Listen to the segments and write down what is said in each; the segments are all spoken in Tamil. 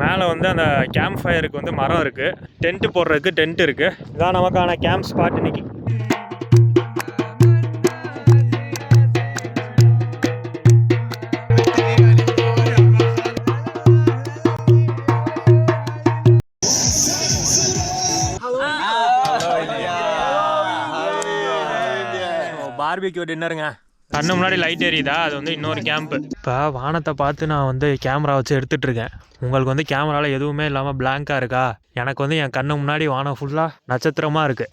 மேலே வந்து அந்த கேம்ப் ஃபயருக்கு வந்து மரம் இருக்குது, டென்ட்டு போடுறதுக்கு டென்ட் இருக்குது. இதான் நமக்கான கேம்ப் ஸ்பாட் இன்னைக்கு. பார்பிக்யூ டின்னருங்க. கண்ணு முன்னாடி லைட் எரியுதா, அது வந்து இன்னொரு கேம்ப்பு. இப்போ வானத்தை பார்த்து நான் வந்து கேமரா வச்சு எடுத்துகிட்ருக்கேன். உங்களுக்கு வந்து கேமராவில் எதுவுமே இல்லாமல் பிளாங்காக இருக்கா? எனக்கு வந்து என் கண்ணு முன்னாடி வானம் ஃபுல்லாக நட்சத்திரமாக இருக்குது.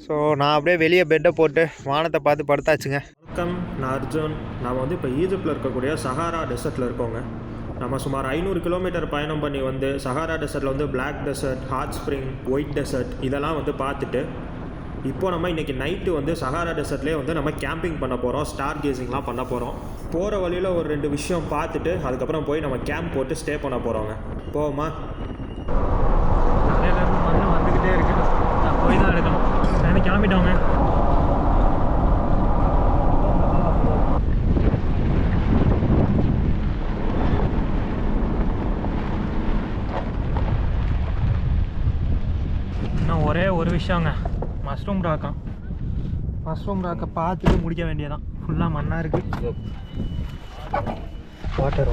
ஸோ நான் அப்படியே வெளியே பெட்டை போட்டு வானத்தை பார்த்து படுத்தாச்சுங்க. வணக்கம், நான் அர்ஜுன். நாம் வந்து இப்போ ஈஜிப்டில் இருக்கக்கூடிய சஹாரா டெசர்ட்டில் இருக்கோங்க. நம்ம சுமார் 500 கிலோமீட்டர் பயணம் பண்ணி வந்து சஹாரா டெசர்ட்டில் வந்து black desert, hot spring, white desert இதெல்லாம் வந்து பார்த்துட்டு இப்போது நம்ம இன்றைக்கி நைட்டு வந்து சஹாரா டெசர்ட்லேயே வந்து நம்ம கேம்பிங் பண்ண போகிறோம், ஸ்டார் கேசிங்லாம் பண்ண போகிறோம். போகிற வழியில் ஒரு 2 விஷயம் பார்த்துட்டு அதுக்கப்புறம் போய் நம்ம கேம்ப் போட்டு ஸ்டே பண்ண போகிறோங்க. போவோமா? காலையிலேருந்து மண்ணு வந்துக்கிட்டே இருக்குது, நான் போய் தான் எடுக்கணும். எனக்கு கிளம்பிட்டோங்க. இன்னும் ஒரே ஒரு விஷயங்க, மஷ்ரூம் ராக்கை பார்த்துட்டு முடிக்க வேண்டியதான். ஃபுல்லாக மண்ணாக இருக்குது. வாட்டர்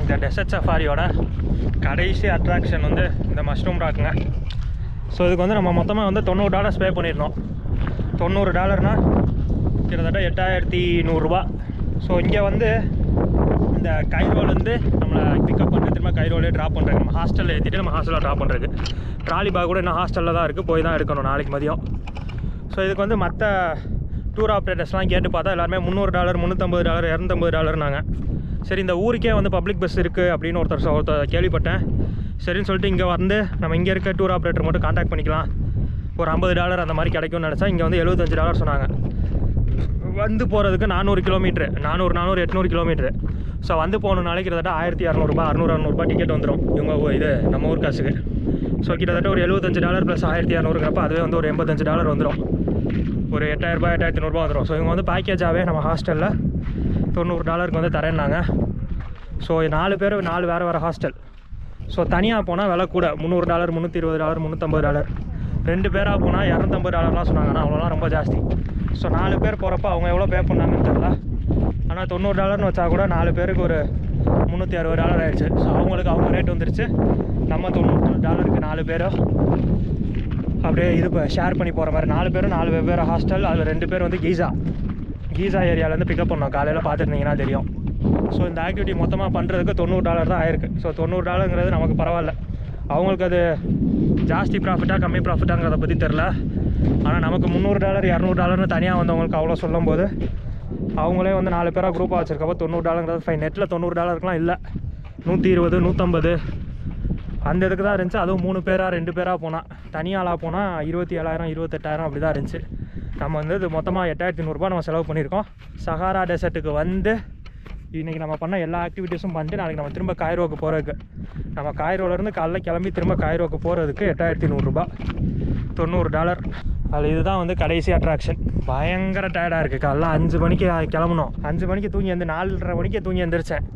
இந்த டெசர்ட் சஃபாரியோட கடைசி அட்ராக்ஷன் வந்து இந்த மஷ்ரூம் ராக்குங்க. ஸோ இதுக்கு வந்து நம்ம மொத்தமாக வந்து $90 பே பண்ணியிருந்தோம். $90 கிட்டத்தட்ட 8100 ரூபா. ஸோ இங்கே வந்து இந்த கைரோலேருந்து நம்மளை பிக்கப் பண்ணி திரும்ப கைரோலே ட்ராப் பண்ணுறாங்க. நம்ம ஹாஸ்டலில் ஏற்றிட்டு நம்ம ஹாஸ்டலில் ட்ராப் பண்ணுறது. ட்ராலி பேக் கூட இன்னும் ஹாஸ்டலில் தான் இருக்குது, போய் தான் எடுக்கணும் நாளைக்கு மதியம். ஸோ இதுக்கு வந்து மற்ற டூர் ஆப்ரேட்டர்ஸ்லாம் கேட்டு பார்த்தா எல்லாருமே $300, $350, $250 சரி, இந்த ஊருக்கே வந்து பப்ளிக் பஸ் இருக்குது அப்படின்னு ஒருத்தர் கேள்விப்பட்டேன். சரின்னு சொல்லிட்டு இங்கே வந்து நம்ம இங்கே இருக்க டூர் ஆப்ரேட்டர் மட்டும் கான்டாக்ட் பண்ணிக்கலாம், ஒரு $50 அந்த மாதிரி கிடைக்கும்னு நினச்சா இங்கே வந்து $75 சொன்னாங்க. வந்து போகிறதுக்கு 400 கிலோமீட்ரு, 400 800 கிலோமீட்ரு. ஸோ வந்து போன நாளைக்கு கிட்டத்தட்ட 1200 ரூபா, 600 டிக்கெட் வந்துடும் இவங்க இது நம்ம ஊர் காசுக்கு. ஸோ கிட்டத்தட்ட ஒரு $75 ப்ளஸ் 1200ங்கிறப்ப அதுவே வந்து ஒரு $85 வந்துடும். ஒரு 8000 ரூபாய் 8500 ரூபா வந்துடும். ஸோ இவங்க வந்து பேக்கேஜாகவே நம்ம ஹாஸ்டலில் $90 வந்து தரேன்னாங்க. ஸோ 4 பேர் 4 வேறு ஹாஸ்டல். ஸோ தனியாக போனால் விலை கூட, $300, $320, $350. 2 பேராக போனால் $250 சொன்னாங்க. ஆனால் அவ்வளோலாம் ரொம்ப ஜாஸ்தி. ஸோ 4 பேர் போகிறப்ப அவங்க எவ்வளோ பே பண்ணாங்கன்னு தெரியல. ஆனால் $90 வச்சா கூட 4 பேருக்கு ஒரு $360 ஆயிடுச்சு. ஸோ அவங்களுக்கு அவங்க ரேட் வந்துருச்சு. நம்ம $90க்கு 4 பேரும் அப்படியே இது ஷேர் பண்ணி போகிற மாதிரி. 4 பேரும் 4 வெவ்வேறு ஹாஸ்டல். அதில் 2 பேர் வந்து கீசா ஏரியாவிலேருந்து பிக்கப் பண்ணோம். காலையில் பார்த்துருந்தீங்கன்னா தெரியும். ஸோ இந்த ஆக்டிவிட்டி மொத்தமாக பண்ணுறதுக்கு $90 தான் ஆயிருக்கு. ஸோ $90ங்கிறது நமக்கு பரவாயில்ல. அவங்களுக்கு அது ஜாஸ்தி ப்ராஃபிட்டாக கம்மி ப்ராஃபிட்டாங்கிறத பற்றி தெரில. ஆனால் நமக்கு $300 $200 தனியாக வந்தவங்களுக்கு அவ்வளோ சொல்லும் போது அவங்களே வந்து 4 பேராக குரூப்பாக வச்சுருக்கப்போ $90ங்கிறது ஃபைன். நெட்டில் $90லாம் இல்லை, 120 150 அந்த இதுக்கு தான் இருந்துச்சு. அதுவும் 3 பேராக 2 பேராக போனால், தனியாளாக போனால் 27,000 28,000 அப்படி தான் இருந்துச்சு. நம்ம வந்து இது மொத்தமாக 8500 ரூபா நம்ம செலவு பண்ணியிருக்கோம். சஹாரா டெசர்ட்டுக்கு வந்து இன்றைக்கி நம்ம பண்ண எல்லா ஆக்டிவிட்டீஸும் பண்ணிட்டு நாளைக்கு நம்ம திரும்ப காய்ரோவுக்கு போகிறதுக்கு, நம்ம காய்ரோலேருந்து காலைல கிளம்பி திரும்ப காய்ரோவுக்கு போகிறதுக்கு 8500 ரூபா, $90. அதில் இதுதான் வந்து கடைசி அட்ராக்ஷன். பயங்கர டயர்டாக இருக்குது. காலைல 5 மணிக்கு கிளம்பணும். 5 மணிக்கு தூங்கி வந்து 4:30 மணிக்கு தூங்கி எழுந்திரிச்சேன்.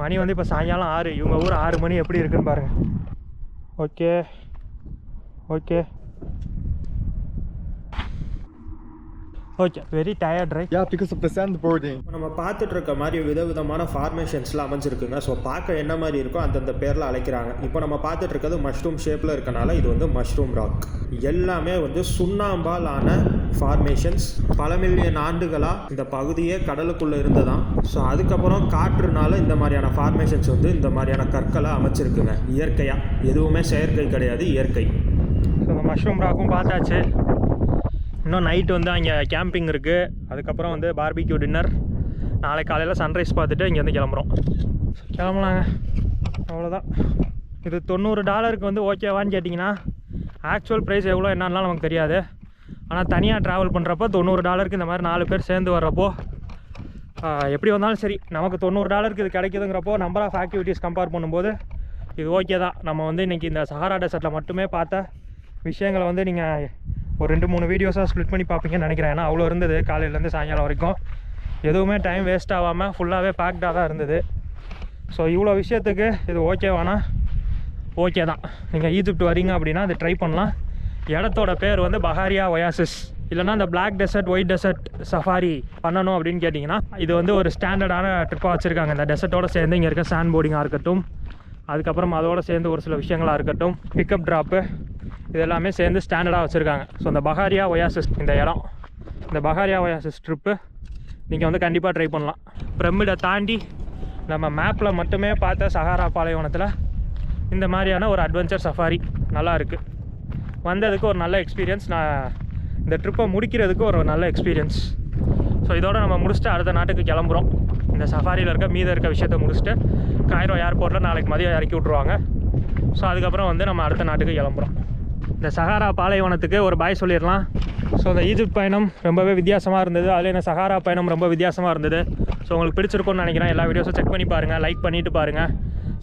மணி வந்து இப்போ சாயங்காலம் 6. இவங்க ஊர் 6 மணி எப்படி இருக்குன்னு பாருங்கள். Okay very tired right? Yeah, because of the sandboarding. நம்ம பார்த்துட்டு இருக்க மாதிரி விதவிதமான ஃபார்மேஷன்ஸ்லாம் அமைஞ்சிருக்குங்க. ஸோ பார்க்க என்ன மாதிரி இருக்கோ அந்தந்த பேரில் அழைக்கிறாங்க. இப்போ நம்ம பார்த்துட்டு இருக்கிறது மஷ்ரூம் ஷேப்பில் இருக்கனால இது வந்து மஷ்ரூம் ராக். எல்லாமே வந்து சுண்ணாம்பால் ஆன ஃபார்மேஷன்ஸ். பல மில்லியன் ஆண்டுகளாக இந்த பகுதியே கடலுக்குள்ளே இருந்ததான். ஸோ அதுக்கப்புறம் காற்றுனால இந்த மாதிரியான ஃபார்மேஷன்ஸ் வந்து இந்த மாதிரியான கற்களை அமைச்சிருக்குங்க. இயற்கையாக, எதுவுமே செயற்கை கிடையாது, இயற்கை. ஸோ இந்த மஷ்ரூம் ராக்கும் பார்த்தாச்சு. இன்னும் நைட்டு வந்து அங்கே கேம்பிங் இருக்குது. அதுக்கப்புறம் வந்து பார்பிக்யூ டின்னர். நாளைக்கு காலையில் சன்ரைஸ் பார்த்துட்டு இங்கேருந்து கிளம்பலாங்க. அவ்வளோதான். இது $90 வந்து ஓகேவான்னு கேட்டிங்கன்னா ஆக்சுவல் ப்ரைஸ் எவ்வளோ என்னன்னா நமக்கு தெரியாது. ஆனால் தனியாக ட்ராவல் பண்ணுறப்போ $90 இந்த மாதிரி 4 பேர் சேர்ந்து வர்றப்போ எப்படி வந்தாலும் சரி, நமக்கு $90 இது கிடைக்குதுங்கிறப்போ நம்பர் ஆஃப் ஆக்டிவிட்டீஸ் கம்பேர் பண்ணும்போது இது ஓகே தான். நம்ம வந்து இன்றைக்கி இந்த சஹாரா டெசர்ட்டில் மட்டுமே பார்த்த விஷயங்களை வந்து நீங்கள் ஒரு 2-3 வீடியோஸாக ஸ்ப்ளிட் பண்ணி பார்ப்பீங்கன்னு நினைக்கிறேன். ஏன்னா அவ்வளோ இருந்தது காலையிலேருந்து சாயங்காலம் வரைக்கும். எதுவுமே டைம் வேஸ்ட் ஆகாமல் ஃபுல்லாகவே பேக்டாக தான் இருந்தது. ஸோ இவ்வளோ விஷயத்துக்கு இது ஓகேவானா? ஓகே தான். நீங்கள் ஈஜிப்ட் வரீங்க அப்படின்னா அது ட்ரை பண்ணலாம். இடத்தோட பேர் வந்து பஹாரியா ஒயாசிஸ். இல்லைனா இந்த black desert white desert safari பண்ணணும் அப்படின்னு கேட்டிங்கன்னா இது வந்து ஒரு ஸ்டாண்டர்டான ட்ரிப்பாக வச்சுருக்காங்க. இந்த டெசர்ட்டோடு சேர்ந்து இங்கே இருக்க சாண்ட் போர்டிங்காக இருக்கட்டும், அதுக்கப்புறம் அதோடு சேர்ந்து ஒரு சில விஷயங்களாக இருக்கட்டும், பிக்கப் ட்ராப்பு, இது எல்லாமே சேர்ந்து ஸ்டாண்டர்டாக வச்சுருக்காங்க. ஸோ இந்த பஹாரியா ஒயாசிஸ் இந்த இடம், இந்த பஹாரியா ஒயாசிஸ் ட்ரிப்பு நீங்கள் வந்து கண்டிப்பாக ட்ரை பண்ணலாம். பிரமிடை தாண்டி நம்ம மேப்பில் மட்டுமே பார்த்த சஹாரா பாலைவனத்தில் இந்த மாதிரியான ஒரு அட்வென்ச்சர் சஃபாரி நல்லா இருக்குது. வந்ததுக்கு ஒரு நல்ல எக்ஸ்பீரியன்ஸ். நான் இந்த ட்ரிப்பை முடிக்கிறதுக்கு ஒரு நல்ல எக்ஸ்பீரியன்ஸ். ஸோ இதோட நம்ம முடிச்சுட்டு அடுத்த நாட்டுக்கு கிளம்புறோம். இந்த சஃபாரியில் மீதம் இருக்க விஷயத்த முடிச்சுட்டு காய்ரோ ஏர்போர்ட்டில் நாளைக்கு மதியம் இறக்கி விட்ருவாங்க. ஸோ அதுக்கப்புறம் வந்து நம்ம அடுத்த நாட்டுக்கு கிளம்புறோம். இந்த சஹாரா பாலைவனத்துக்கு ஒரு பாய் சொல்லிடலாம். ஸோ இந்த ஈஜிப்ட் பயணம் ரொம்பவே வித்தியாசமாக இருந்தது. அதில் இந்த சஹாரா பயணம் ரொம்ப வித்தியாசமாக இருந்தது. ஸோ உங்களுக்கு பிடிச்சிருக்கும்னு நினைக்கிறேன். எல்லா வீடியோஸும் செக் பண்ணி பாருங்கள், லைக் பண்ணிவிட்டு பாருங்கள்,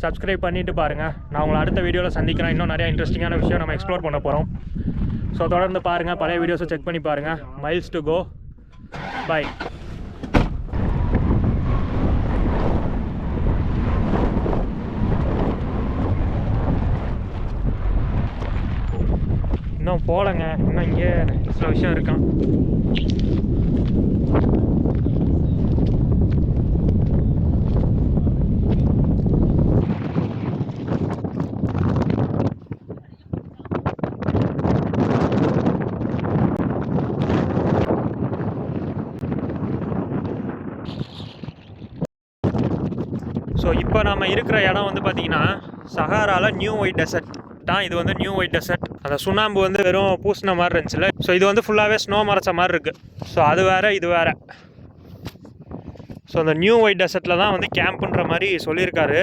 சப்ஸ்கிரைப் பண்ணிவிட்டு பாருங்கள். நான் உங்களை அடுத்த வீடியோவில் சந்திக்கிறேன். இன்னும் நிறையா இன்ட்ரெஸ்டிங்கான விஷயம் நம்ம எக்ஸ்ப்ளோர் பண்ண போகிறோம். ஸோ தொடர்ந்து பாருங்கள், பழைய வீடியோஸை செக் பண்ணி பாருங்கள். Miles to go. பை. இன்னும் போகலங்க, இன்னும் இங்கே சில விஷயம் இருக்கான். ஸோ இப்போ நம்ம இருக்கிற இடம் வந்து பார்த்திங்கன்னா சஹாராவில் நியூ ஒயிட் டெசர்ட் தான். இது வந்து நியூ ஒயிட் டெசர்ட். அந்த சுண்ணாம்பு வந்து வெறும் பூசின மாதிரி இருந்துச்சுல்ல, ஸோ இது வந்து ஃபுல்லாகவே ஸ்னோ மறைச்ச மாதிரி இருக்குது. ஸோ அது வேறு இது வேறு. ஸோ அந்த நியூ ஒயிட் டெசர்ட்டில் தான் வந்து கேம்ப்புன்ற மாதிரி சொல்லியிருக்காரு.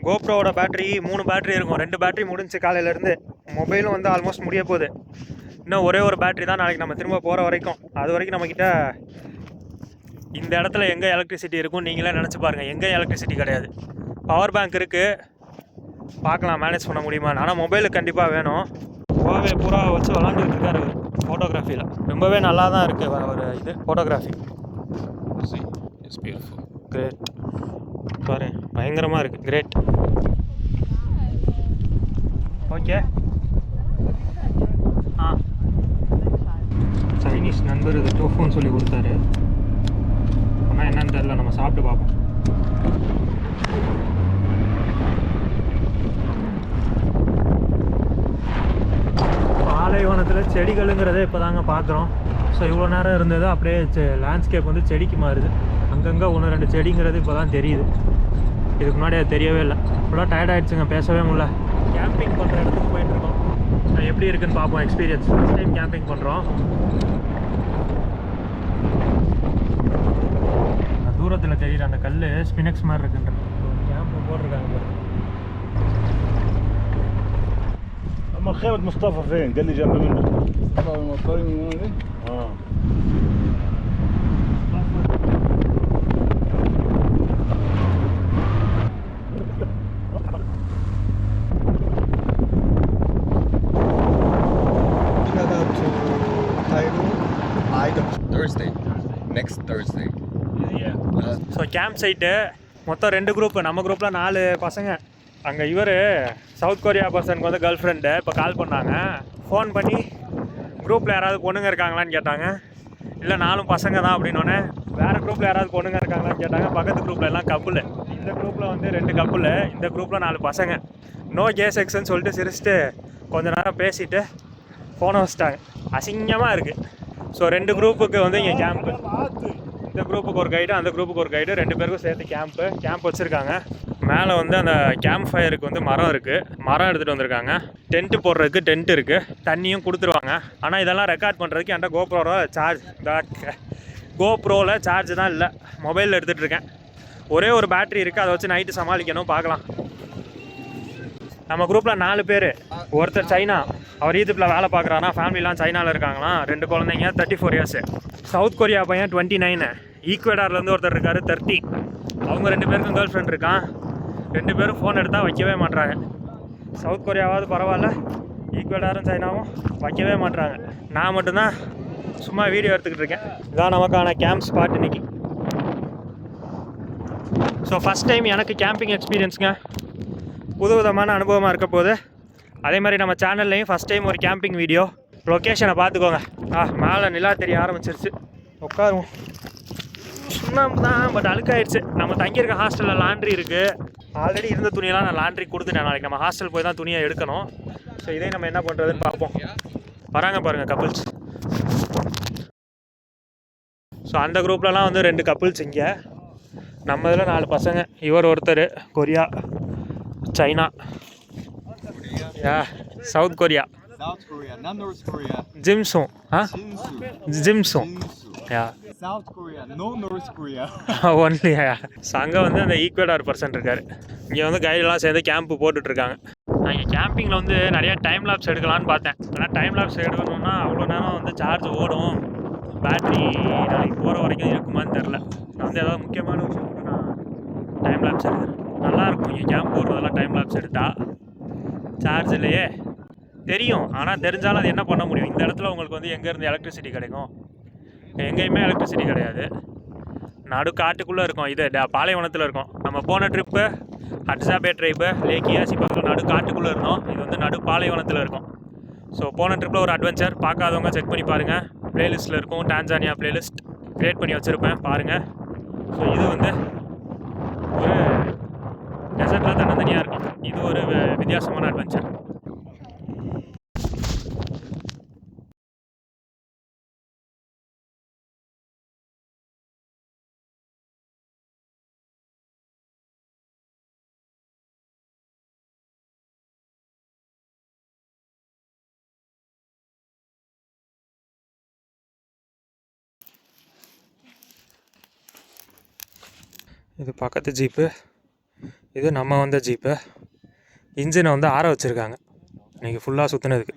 கோப்ரோவோட பேட்டரி 3 பேட்டரி இருக்கும். 2 பேட்டரி முடிஞ்சு காலையிலேருந்து. மொபைலும் வந்து ஆல்மோஸ்ட் முடிய போகுது. இன்னும் ஒரே ஒரு பேட்டரி தான் நாளைக்கு நம்ம திரும்ப போகிற வரைக்கும். அது வரைக்கும் நம்மக்கிட்ட இந்த இடத்துல எங்கே எலக்ட்ரிசிட்டி இருக்கும் நீங்களே நினச்சி பாருங்கள். எங்கே எலக்ட்ரிசிட்டி கிடையாது. பவர் பேங்க் இருக்குது, பார்க்கலாம் மேனேஜ் பண்ண முடியுமா. ஆனால் மொபைலுக்கு கண்டிப்பாக வேணும். ஹுவாவே பூரா வச்சு விளாண்டுக்கிட்டு இருக்காரு ஃபோட்டோகிராஃபியில். ரொம்பவே நல்லா தான் இருக்குது ஒரு இது ஃபோட்டோகிராஃபி. கிரேட் பாரு, பயங்கரமாக இருக்குது. கிரேட். ஓகே. சைனீஸ் நண்பர் இது டோஃபோன்னு சொல்லி கொடுத்தாரு. ஆனால் என்னன்னு தெரியல, நம்ம சாப்பிட்டு பார்ப்போம். பாலைவனத்தில் செடிகளுங்கிறதே இப்போ தாங்க பார்க்குறோம். ஸோ இவ்வளோ நேரம் இருந்தது அப்படியே லேண்ட்ஸ்கேப் வந்து செடிக்கு மாறுது. அங்கங்கே 1-2 செடிங்கிறது இப்போ தான் தெரியுது. இதுக்கு முன்னாடி அது தெரியவே இல்லை. ஃபுல்லாக டயர்ட் ஆகிடுச்சுங்க, பேசவே முடியல. கேம்பிங் பண்ணுற இடத்துக்கு போயிட்டுருக்கோம். எப்படி இருக்குன்னு பார்ப்போம் எக்ஸ்பீரியன்ஸ். ஃபஸ்ட் டைம் கேம்பிங் பண்ணுறோம். தூரத்தில் தெரியுற அந்த கல் ஸ்பினக்ஸ் மாதிரி இருக்குன்ற கேம்ப் போட்டிருக்காங்க. اما خيمة مصطفى فين؟ قال لي جنب منه. طبعا المطارين من هنا دي؟ Thursday. Next Thursday. So camp site மொத்தம் 2 குரூப்பு. நம்ம குரூப்பில் 4 பசங்க. அங்கே இவர் சவுத் கொரியா பர்சனுக்கு வந்து கேர்ள் ஃப்ரெண்டு இப்போ கால் பண்ணாங்க. ஃபோன் பண்ணி குரூப்பில் யாராவது பொண்ணுங்க இருக்காங்களான்னு கேட்டாங்க. இல்லை 4 பசங்க தான் அப்படின்னோடனே வேறு குரூப்பில் யாராவது பொண்ணுங்க இருக்காங்களான்னு கேட்டாங்க. பக்கத்து குரூப்பில் எல்லாம் கப்புள். இந்த குரூப்பில் வந்து 2 கப்புள், இந்த குரூப்பில் 4 பசங்க. நோ கே செக்ஷன் சொல்லிட்டு சிரிச்சுட்டு கொஞ்ச நேரம் பேசிவிட்டு ஃபோனை வச்சிட்டாங்க. அசிங்கமாக இருக்குது. ஸோ 2 குரூப்புக்கு வந்து இங்கே கேம்ப்பு. இந்த குரூப்புக்கு ஒரு கைடு, அந்த குரூப்புக்கு ஒரு கைடு, 2 பேருக்கும் சேர்த்து கேம்ப் வச்சுருக்காங்க. மேலே வந்து அந்த கேம்ப் ஃபயருக்கு வந்து மரம் இருக்குது. மரம் எடுத்துகிட்டு வந்திருக்காங்க. டென்ட்டு போடுறதுக்கு டென்ட் இருக்குது. தண்ணியும் கொடுத்துருவாங்க. ஆனால் இதெல்லாம் ரெக்கார்ட் பண்ணுறதுக்கு என்கிட்ட கோப்ரோவில் சார்ஜ் தான் இல்லை. மொபைலில் எடுத்துகிட்டு இருக்கேன். ஒரே ஒரு பேட்ரி இருக்குது, அதை வச்சு நைட்டு சமாளிக்கணும். பார்க்கலாம். நம்ம குரூப்பில் 4 பேர். ஒருத்தர் சைனா, அவர் ஈஜிப்டில் வேலை பார்க்குறாரா. ஃபேமிலிலாம் சைனாவில் இருக்காங்களாம். 2 குழந்தைங்க, 34 இயர்ஸு. சவுத் கொரியா பையன் 29. ஈக்குவேடார்லேருந்து ஒருத்தர் இருக்கார் 30. அவங்க 2 பேருக்கும் கேர்ள் ஃப்ரெண்ட் இருக்கான். 2 பேரும் ஃபோன் எடுத்தால் வைக்கவே மாட்றாங்க. சவுத் கொரியாவாவது பரவாயில்ல, ஈக்குவடாரும் சைனாவும் வைக்கவே மாட்டுறாங்க. நான் மட்டும்தான் சும்மா வீடியோ எடுத்துக்கிட்டு இருக்கேன். இதான் நமக்கான கேம்ப் ஸ்பாட் இன்னைக்கு. ஸோ ஃபஸ்ட் டைம் எனக்கு கேம்பிங் எக்ஸ்பீரியன்ஸுங்க. புது விதமான அனுபவமாக இருக்க போது. அதே மாதிரி நம்ம சேனல்லையும் ஃபஸ்ட் டைம் ஒரு கேம்பிங் வீடியோ. லொக்கேஷனை பார்த்துக்கோங்க. மேலே நிலா தெரிய ஆரம்பிச்சிருச்சு. உட்காருவோம். சுண்ணாம்பு தான், பட் அழுக்காயிடுச்சு. நம்ம தங்கியிருக்க ஹாஸ்டலில் லாண்ட்ரி இருக்குது. ஆல்ரெடி இருந்த துணியெல்லாம் நான் லாண்ட்ரி கொடுத்துட்டேன். நாளைக்கு நம்ம ஹாஸ்டல் போய் தான் துணியை எடுக்கணும். ஸோ இதே நம்ம என்ன பண்ணுறதுன்னு பார்ப்போம். வராங்க பாருங்கள் கப்புள்ஸ். ஸோ அந்த குரூப்லலாம் வந்து 2 கப்புள்ஸ் இங்கே. நம்ம இதில் 4 பசங்க. இவர் ஒருத்தர் Korea, China, south Korea, South Korea, not North Korea. ஜிம்சோங். ஜிம்சோங். South Korea, no North Korea. Only. So அங்கே வந்து அந்த ஈக்குவடார் பர்சன் இருக்கார். இங்கே வந்து கைடெல்லாம் சேர்ந்து கேம்ப்பு போட்டுட்ருக்காங்க. நான் இங்கே கேம்பிங்கில் வந்து நிறையா டைம் லாப்ஸ் எடுக்கலான்னு பார்த்தேன். ஆனால் டைம் லாப்ஸ் எடுக்கணும்னா அவ்வளோ நேரம் வந்து சார்ஜ் ஓடும். பேட்ரி நாளைக்கு போகிற வரைக்கும் இருக்குமான்னு தெரில. நான் வந்து ஏதாவது முக்கியமான விஷயம் கூட நான் டைம் லாப்ஸ் எடுக்கிறேன். நல்லாயிருக்கும் இங்கே கேம்ப் போடுறதெல்லாம் டைம் லாப்ஸ் எடுத்தால். சார்ஜ் இல்லையே தெரியும், ஆனால் தெரிஞ்சாலும் அது என்ன பண்ண முடியும்? இந்த இடத்துல உங்களுக்கு வந்து எங்கேருந்து எலக்ட்ரிசிட்டி கிடைக்கும்? எங்கேயுமே எலக்ட்ரிசிட்டி கிடையாது. நடு காட்டுக்குள்ளே இருக்கும். இது பாலைவனத்தில் இருக்கும். நம்ம போன ட்ரிப்பு ஹட்ஸாபே ட்ரைப்பு லேக்கியாசி பக்கத்தில் நடு காட்டுக்குள்ளே இருந்தோம். இது வந்து நடு பாலைவனத்தில் இருக்கும். ஸோ போன ட்ரிப்பில் ஒரு அட்வென்ச்சர். பார்க்காதவங்க செக் பண்ணி பாருங்கள். ப்ளேலிஸ்ட்டில் இருக்கும். டான்சானியா ப்ளேலிஸ்ட் க்ரியேட் பண்ணி வச்சுருப்பேன், பாருங்கள். ஸோ இது வந்து ஒரு டெசர்ட்டில் தனித்தனியாக இருக்கும். இது ஒரு வித்தியாசமான அட்வென்ச்சர். இது பக்கத்து ஜீப்பு. இது நம்ம வந்த ஜீப்பு. இன்ஜினை வந்து ஆற வச்சுருக்காங்க இன்றைக்கி ஃபுல்லாக சுற்றுனதுக்கு.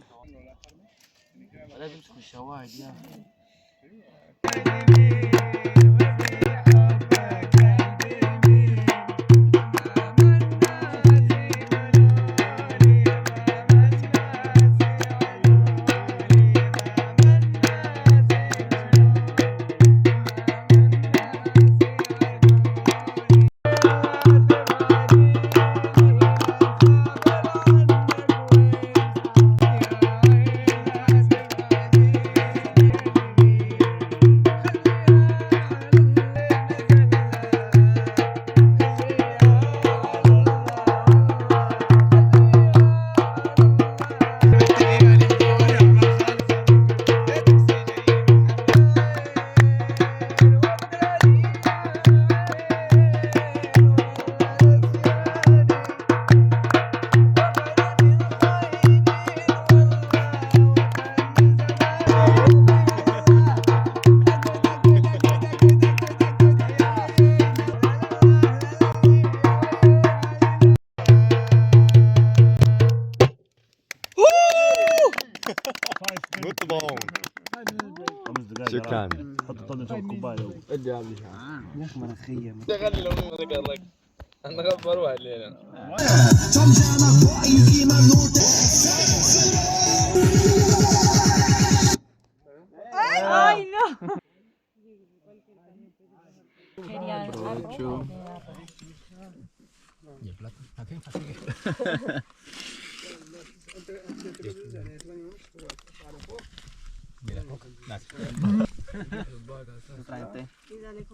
شكرا. حط طن جنب الكوبايه. ادي يا عمي. يا اخي مناخيه خلي لو منك لك انا غبر واحد لينا. Ay, no.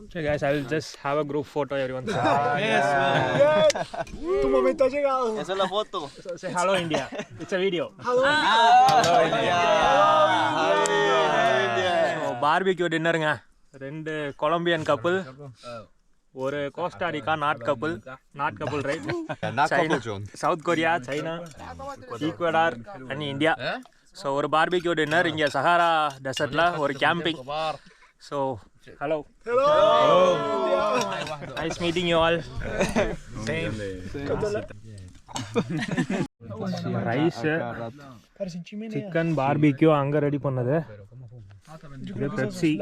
Okay guys, I will just have a group photo everyone. Yes, tu momento ha llegado. Esa es la foto. Say hello India. It's a video. Hello India. So barbecue dinnerங்க. 2 கொலம்பியன் கப்புள், ஒரு Costa Rica not couple right. South Korea, China, Ecuador and India. So ஒரு பார்பிக்யூ டின்னர் இங்கே சஹாரா டெசர்ட்டில் ஒரு camping. So hello nice meeting you all. Rice, chicken barbecue அங்கே ரெடி பண்ணது, இது பெப்சி,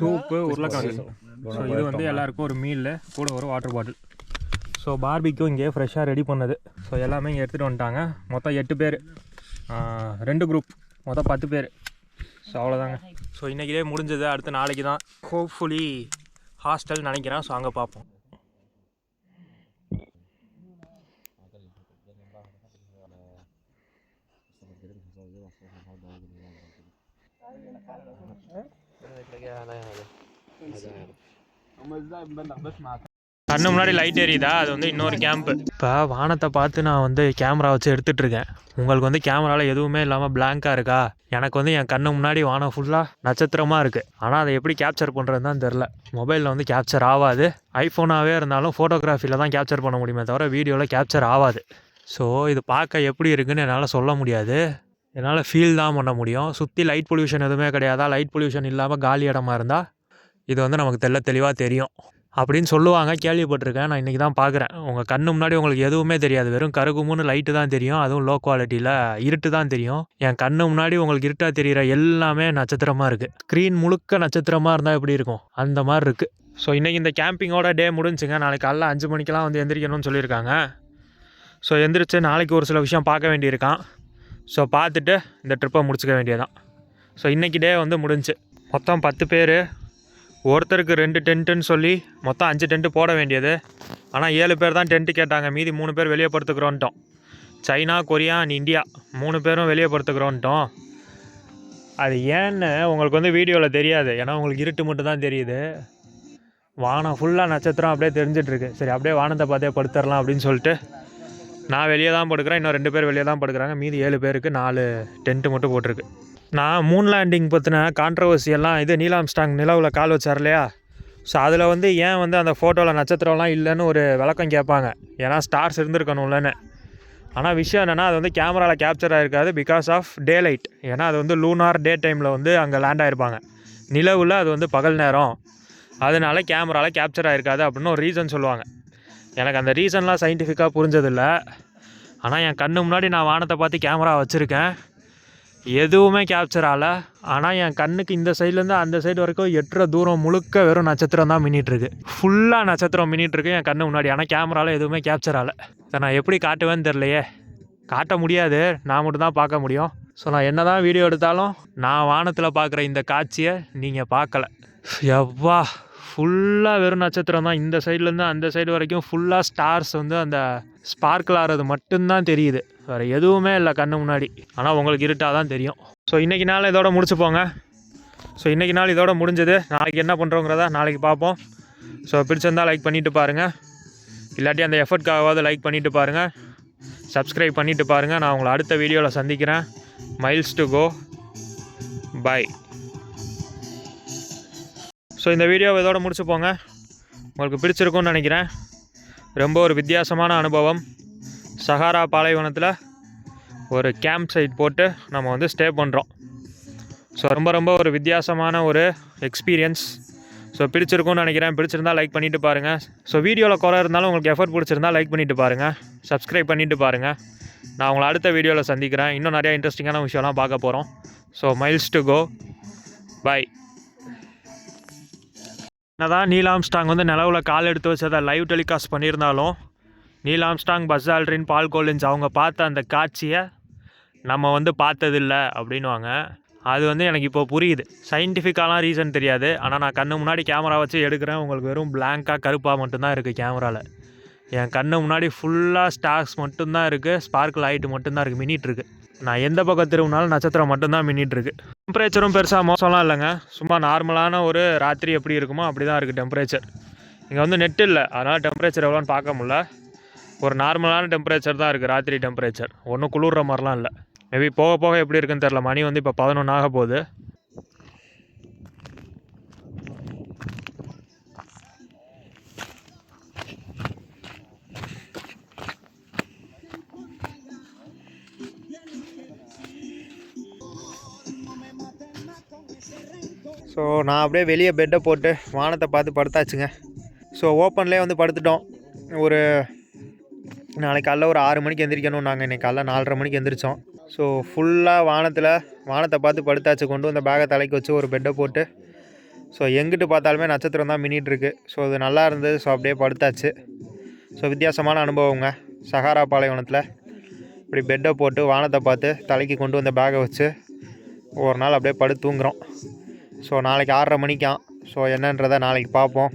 சூப்பு, உருளைக்கிழங்கு. ஸோ இது வந்து எல்லாருக்கும் ஒரு மீலில் கூட ஒரு வாட்டர் பாட்டில். ஸோ பார்பிக்யூ இங்கே ஃப்ரெஷ்ஷாக ரெடி பண்ணது. ஸோ எல்லாமே இங்கே எடுத்துகிட்டு வந்துட்டாங்க. மொத்தம் 8 பேர். 2 குரூப், மொத்தம் 10 பேர். ஸோ அவ்வளோதாங்க. ஸோ இன்றைக்கிலே முடிஞ்சது. அடுத்து நாளைக்கு தான் ஹோப்ஃபுல்லி ஹாஸ்டல் நினைக்கிறேன். ஸோ அங்கே பார்ப்போம். கண்ணு முன்னாடி லைட் எரியுதா, அது வந்து இன்னொரு கேம்ப்பு. இப்போ வானத்தை பார்த்து நான் வந்து கேமரா வச்சு எடுத்துகிட்ருக்கேன். உங்களுக்கு வந்து கேமராவில் எதுவுமே இல்லாமல் பிளாங்காக இருக்கா? எனக்கு வந்து என் கண்ணு முன்னாடி வானம் ஃபுல்லாக நட்சத்திரமாக இருக்குது. ஆனால் அதை எப்படி கேப்சர் பண்ணுறது தான் தெரில. மொபைலில் வந்து கேப்சர் ஆகாது. ஐஃபோனாகவே இருந்தாலும் ஃபோட்டோகிராஃபியில் தான் கேப்சர் பண்ண முடியுமே தவிர வீடியோவில் கேப்சர் ஆகாது. ஸோ இது பார்க்க எப்படி இருக்குதுன்னு என்னால் சொல்ல முடியாது. என்னால் ஃபீல் தான் பண்ண முடியும். சுற்றி லைட் பொல்யூஷன் எதுவுமே கிடையாதா? லைட் பொல்யூஷன் இல்லாமல் காலி இடமா இருந்தால் இது வந்து நமக்கு தெளிவாக தெரியும் அப்படின்னு சொல்லுவாங்க, கேள்விப்பட்டிருக்கேன். நான் இன்றைக்கி தான் பார்க்குறேன். உங்கள் கண்ணு முன்னாடி உங்களுக்கு எதுவுமே தெரியாது, வெறும் கருகுமுன்னு லைட்டு தான் தெரியும். அதுவும் லோ குவாலிட்டியில் இருட்டு தான் தெரியும். என் கண்ணு முன்னாடி உங்களுக்கு இருட்டாக தெரிகிற எல்லாமே நட்சத்திரமாக இருக்குது. ஸ்க்ரீன் முழுக்க நட்சத்திரமாக இருந்தால் எப்படி இருக்கும், அந்த மாதிரி இருக்குது. ஸோ இன்றைக்கி இந்த கேம்பிங்கோட டே முடிஞ்சுங்க. நாளைக்கு காலைல 5 மணிக்கெலாம் வந்து எந்திரிக்கணும்னு சொல்லியிருக்காங்க. ஸோ எந்திரிச்சு நாளைக்கு ஒரு சில விஷயம் பார்க்க வேண்டியிருக்கான். ஸோ பார்த்துட்டு இந்த ட்ரிப்பை முடிச்சுக்க வேண்டியதான். ஸோ இன்றைக்கி டே வந்து முடிஞ்சு. மொத்தம் 10 பேர், ஒருத்தருக்கு 2 டென்ட்டுன்னு சொல்லி மொத்தம் 5 டென்ட்டு போட வேண்டியது. ஆனால் 7 பேர் தான் டென்ட்டு கேட்டாங்க. மீதி 3 பேர் வெளியே படுத்துக்கிறோன்ட்டோம். சைனா, கொரியா அண்ட் இந்தியா 3 பேரும் வெளியே படுத்துக்கிறோன்ட்டோம். அது ஏன்னு உங்களுக்கு வந்து வீடியோவில் தெரியாது, ஏன்னா உங்களுக்கு இருட்டு மட்டும் தான் தெரியுது. வானம் ஃபுல்லாக நட்சத்திரம் அப்படியே தெரிஞ்சிட்ருக்கு. சரி அப்படியே வானத்தை பார்த்தே படுத்துடலாம் அப்படின்னு சொல்லிட்டு நான் வெளியே தான் படுக்கிறேன். இன்னும் 2 பேர் வெளியே தான் படுக்கிறாங்க. மீதி 7 பேருக்கு 4 டென்ட்டு மட்டும் போட்டிருக்கு. நான் மூன் லேண்டிங் பற்றின கான்ட்ரவர்சி எல்லாம் இது நீல் ஆம்ஸ்ட்ராங் நிலவில் கால் வச்சார் இல்லையா? ஸோ அதில் வந்து ஏன் வந்து அந்த ஃபோட்டோவில் நட்சத்திரம்லாம் இல்லைன்னு ஒரு விளக்கம் கேட்பாங்க. ஏன்னா ஸ்டார்ஸ் இருந்திருக்கணும்லன்னு. ஆனால் விஷயம் என்னென்னா அது வந்து கேமராவில் கேப்சர் ஆகிருக்காது பிகாஸ் ஆஃப் டே லைட். ஏன்னா அது வந்து லூனார் டே டைமில் வந்து அங்கே லேண்ட் ஆகிருப்பாங்க. நிலவில் அது வந்து பகல் நேரம், அதனால கேமராவில் கேப்சர் ஆகிருக்காது அப்படின்னு ஒரு ரீசன் சொல்லுவாங்க. எனக்கு அந்த ரீசன்லாம் சயின்டிஃபிக்காக புரிஞ்சதில்லை. ஆனால் என் கண்ணு முன்னாடி நான் வானத்தை பார்த்து கேமரா வச்சுருக்கேன், எதுவுமே கேப்சர் ஆகலை. ஆனால் என் கண்ணுக்கு இந்த சைட்லேருந்து அந்த சைடு வரைக்கும் எட்டுற தூரம் முழுக்க வெறும் நட்சத்திரம் தான் மின்னிட்டுருக்கு. ஃபுல்லாக நட்சத்திரம் மின்னிட்டுருக்கு என் கண்ணு முன்னாடி. ஆனால் கேமராவில் எதுவுமே கேப்சர் ஆகலை. இதை நான் எப்படி காட்டுவேன்னு தெரிலையே. காட்ட முடியாது, நான் மட்டும் தான் பார்க்க முடியும். ஸோ நான் என்ன தான் வீடியோ எடுத்தாலும் நான் வானத்தில் பார்க்குற இந்த காட்சியை நீங்கள் பார்க்கல. எவ்வா ஃபுல்லாக வெறும் நட்சத்திரம் தான். இந்த சைட்லேருந்து அந்த சைடு வரைக்கும் ஃபுல்லாக ஸ்டார்ஸ் வந்து அந்த ஸ்பார்க்கிள் ஆகிறது மட்டும்தான் தெரியுது, வேறு எதுவுமே இல்லை கண்ணு முன்னாடி. ஆனால் உங்களுக்கு இருட்டாக தான் தெரியும். ஸோ இன்றைக்கி நாள் இதோட முடிச்சுப்போங்க. ஸோ இன்றைக்கி நாள் இதோட முடிஞ்சது. நாளைக்கு என்ன பண்ணுறோங்கிறத நாளைக்கு பார்ப்போம். ஸோ பிடிச்சிருந்தால் லைக் பண்ணிவிட்டு பாருங்கள், இல்லாட்டி அந்த எஃபர்ட்காகவாவது லைக் பண்ணிவிட்டு பாருங்கள், சப்ஸ்கிரைப் பண்ணிவிட்டு பாருங்கள். நான் உங்களை அடுத்த வீடியோவில் சந்திக்கிறேன். Miles to go, bye. So இந்த வீடியோவை இதோட முடிச்சுப்போங்க. உங்களுக்கு பிடிச்சிருக்கும்னு நினைக்கிறேன். ரொம்ப ஒரு வித்தியாசமான அனுபவம். சஹாரா பாலைவனத்தில் ஒரு கேம்ப் சைட் போட்டு நம்ம வந்து ஸ்டே பண்ணுறோம். ஸோ ரொம்ப ஒரு வித்தியாசமான ஒரு எக்ஸ்பீரியன்ஸ். ஸோ பிடிச்சிருக்கும்னு நினைக்கிறேன். பிடிச்சிருந்தால் லைக் பண்ணிவிட்டு பாருங்கள். ஸோ வீடியோவில் குறை இருந்தாலும் உங்களுக்கு எஃபர்ட் பிடிச்சிருந்தால் லைக் பண்ணிவிட்டு பாருங்கள், சப்ஸ்கிரைப் பண்ணிவிட்டு பாருங்கள். நான் உங்களை அடுத்த வீடியோவில் சந்திக்கிறேன். இன்னும் நிறையா இன்ட்ரெஸ்டிங்கான விஷயம்லாம் பார்க்க போகிறோம். So miles to go, bye. என்னதான் நீல் ஆம்ஸ்ட்ராங் வந்து நிலவில் கால் எடுத்து வச்சதை லைவ் டெலிகாஸ்ட் பண்ணியிருந்தாலும் Neil Armstrong, Buzz Aldrin, Paul Collins அவங்க பார்த்த அந்த காட்சியை நம்ம வந்து பார்த்ததில்லை அப்படின்வாங்க. அது வந்து எனக்கு இப்போ புரியுது. சயின்டிஃபிக்காலாம் ரீசன் தெரியாது. ஆனால் நான் கண்ணு முன்னாடி கேமரா வச்சு எடுக்கிறேன். உங்களுக்கு வெறும் பிளாங்காக கருப்பாக மட்டும்தான் இருக்குது கேமராவில். என் கண்ணு முன்னாடி ஃபுல்லாக ஸ்டார்ஸ் மட்டும்தான் இருக்குது, ஸ்பார்க்கிள் லைட்டு மட்டும்தான் இருக்குது, மின்னிட்டுருக்கு. நான் எந்த பக்கம் திரும்பினாலும் நட்சத்திரம் மட்டும்தான் மின்னிட்டுருக்கு. டெம்பரேச்சரும் பெருசாக மோசம்லாம் இல்லைங்க. சும்மா நார்மலான ஒரு ராத்திரி எப்படி இருக்குமோ அப்படி தான் இருக்குது டெம்பரேச்சர். இங்கே வந்து நெட் இல்லை, அதனால் டெம்பரேச்சர் எவ்வளோன்னு பார்க்க முடியல. ஒரு நார்மலான டெம்பரேச்சர் தான் இருக்குது, ராத்திரி டெம்பரேச்சர். ஒன்றும் குளிர்ற மாதிரிலாம் இல்லை. மேபி போக போக எப்படி இருக்குன்னு தெரில. மணி வந்து இப்போ 11 ஆக போகுது. ஸோ நான் அப்படியே வெளியே பெட்டை போட்டு வானத்தை பார்த்து படுத்தாச்சுங்க. ஸோ ஓப்பன்லேயே வந்து படுத்துட்டோம். ஒரு நாளைக்கு காலைல ஒரு 6 மணிக்கு எந்திரிக்கணும். நாங்கள் இன்றைக்கி காலைல 4:30 மணிக்கு எந்திரிச்சோம். ஸோ ஃபுல்லாக வானத்தை பார்த்து படுத்தாச்சு. கொண்டு வந்த பேகை தலைக்கு வச்சு ஒரு பெட்டை போட்டு ஸோ எங்கிட்டு பார்த்தாலுமே நட்சத்திரம் தான் மின்னிட்டுருக்கு. ஸோ அது நல்லா இருந்தது. ஸோ அப்படியே படுத்தாச்சு. ஸோ வித்தியாசமான அனுபவங்க சஹாரா பாலைவனத்தில். இப்படி பெட்டை போட்டு வானத்தை பார்த்து தலைக்கு கொண்டு வந்த பேக்கை வச்சு ஒரு நாள் அப்படியே படுத்து தூங்குறோம். ஸோ நாளைக்கு 6:30 மணிக்காம். ஸோ என்னன்றதை நாளைக்கு பார்ப்போம்.